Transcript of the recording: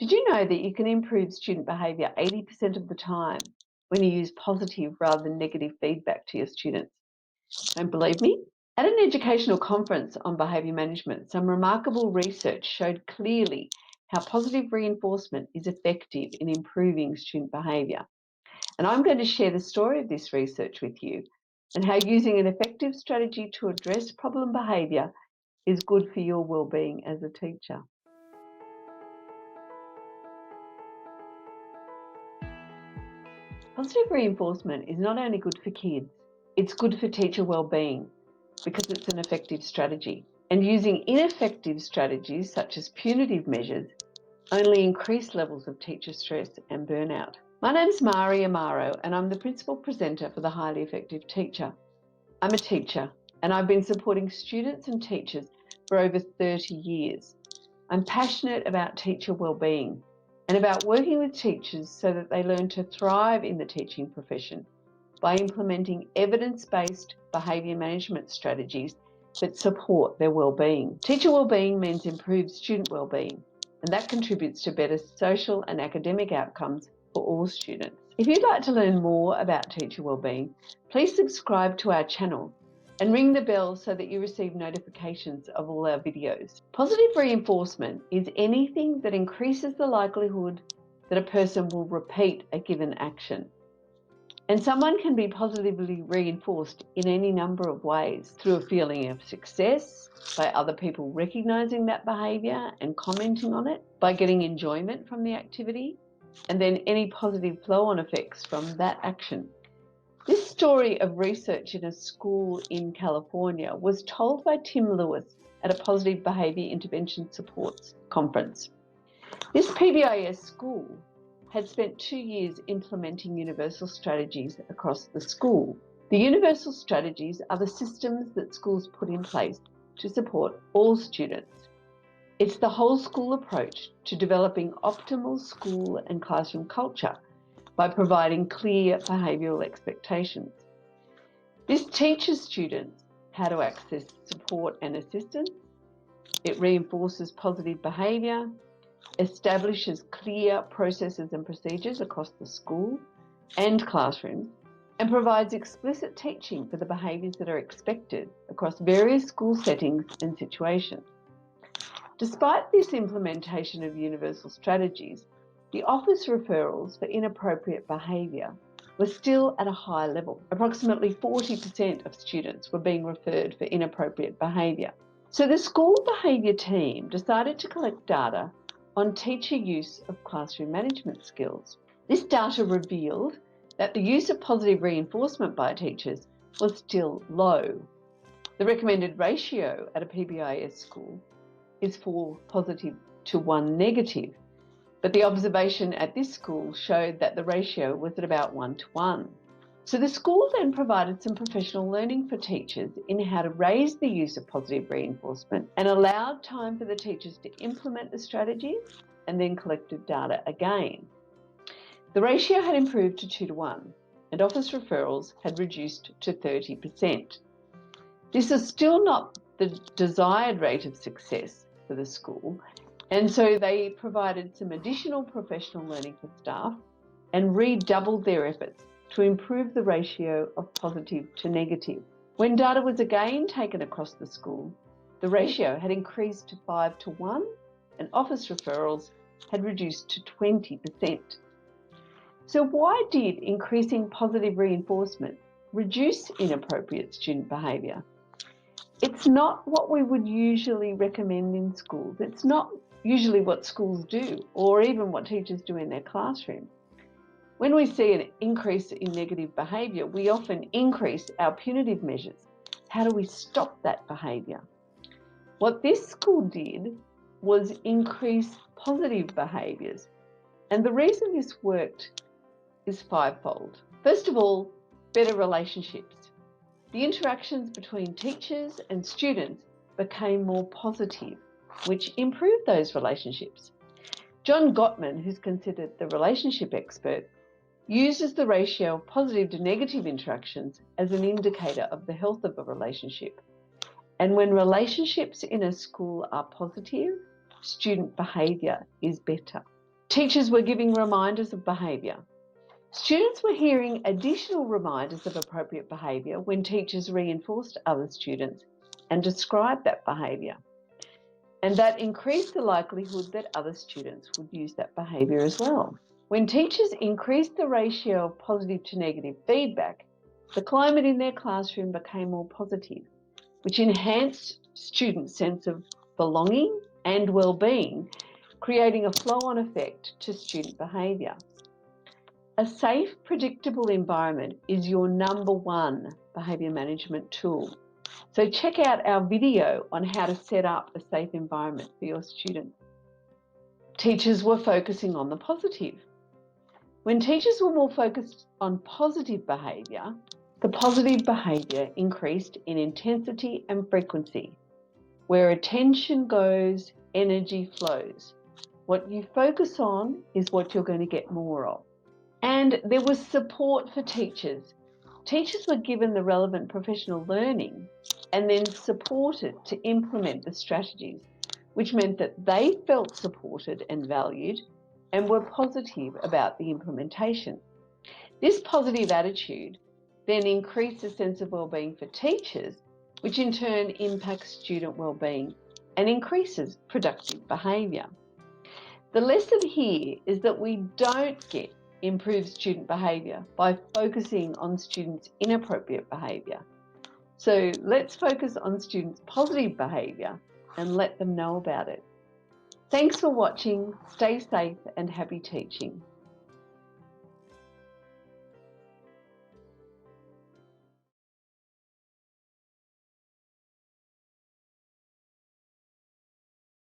Did you know that you can improve student behaviour 80% of the time when you use positive rather than negative feedback to your students? Don't believe me? At an educational conference on behaviour management, some remarkable research showed clearly how positive reinforcement is effective in improving student behaviour. And I'm going to share the story of this research with you and how using an effective strategy to address problem behaviour is good for your well-being as a teacher. Positive reinforcement is not only good for kids, it's good for teacher well-being because it's an effective strategy. And using ineffective strategies such as punitive measures only increase levels of teacher stress and burnout. My name's Mari Amaro and I'm the principal presenter for the Highly Effective Teacher. I'm a teacher and I've been supporting students and teachers for over 30 years. I'm passionate about teacher well-being and about working with teachers so that they learn to thrive in the teaching profession by implementing evidence-based behaviour management strategies that support their well-being. Teacher well-being means improved student well-being, and that contributes to better social and academic outcomes for all students. If you'd like to learn more about teacher well-being, please subscribe to our channel and ring the bell so that you receive notifications of all our videos. Positive reinforcement is anything that increases the likelihood that a person will repeat a given action. And someone can be positively reinforced in any number of ways: through a feeling of success, by other people recognising that behaviour and commenting on it, by getting enjoyment from the activity, and then any positive flow-on effects from that action. This story of research in a school in California was told by Tim Lewis at a Positive Behaviour Intervention Supports conference. This PBIS school had spent 2 years implementing universal strategies across the school. The universal strategies are the systems that schools put in place to support all students. It's the whole school approach to developing optimal school and classroom culture by providing clear behavioural expectations. This teaches students how to access support and assistance. It reinforces positive behaviour, establishes clear processes and procedures across the school and classrooms, and provides explicit teaching for the behaviours that are expected across various school settings and situations. Despite this implementation of universal strategies, the office referrals for inappropriate behaviour were still at a high level. Approximately 40% of students were being referred for inappropriate behaviour. So the school behaviour team decided to collect data on teacher use of classroom management skills. This data revealed that the use of positive reinforcement by teachers was still low. The recommended ratio at a PBIS school is 4 positive to 1 negative, but the observation at this school showed that the ratio was at about 1 to 1. So the school then provided some professional learning for teachers in how to raise the use of positive reinforcement and allowed time for the teachers to implement the strategies and then collected data again. The ratio had improved to 2 to 1 and office referrals had reduced to 30%. This is still not the desired rate of success for the school, and so they provided some additional professional learning for staff and redoubled their efforts to improve the ratio of positive to negative. When data was again taken across the school, the ratio had increased to 5 to 1 and office referrals had reduced to 20%. So why did increasing positive reinforcement reduce inappropriate student behaviour? It's not what we would usually recommend in schools. It's not usually what schools do or even what teachers do in their classroom. When we see an increase in negative behaviour, we often increase our punitive measures. How do we stop that behaviour? What this school did was increase positive behaviours. And the reason this worked is fivefold. First of all, better relationships. The interactions between teachers and students became more positive, which improved those relationships. John Gottman, who's considered the relationship expert, uses the ratio of positive to negative interactions as an indicator of the health of a relationship. And when relationships in a school are positive, student behaviour is better. Teachers were giving reminders of behaviour. Students were hearing additional reminders of appropriate behaviour when teachers reinforced other students and described that behaviour. And that increased the likelihood that other students would use that behaviour as well. When teachers increased the ratio of positive to negative feedback, the climate in their classroom became more positive, which enhanced students' sense of belonging and well-being, creating a flow-on effect to student behaviour. A safe, predictable environment is your number one behaviour management tool. So check out our video on how to set up a safe environment for your students. Teachers were focusing on the positive. When teachers were more focused on positive behaviour, the positive behaviour increased in intensity and frequency. Where attention goes, energy flows. What you focus on is what you're going to get more of. And there was support for teachers. Teachers were given the relevant professional learning and then supported to implement the strategies, which meant that they felt supported and valued and were positive about the implementation. This positive attitude then increased the sense of well-being for teachers, which in turn impacts student well-being and increases productive behaviour. The lesson here is that we don't get improved student behaviour by focusing on students' inappropriate behaviour. So let's focus on students' positive behaviour and let them know about it. Thanks for watching. Stay safe and happy teaching.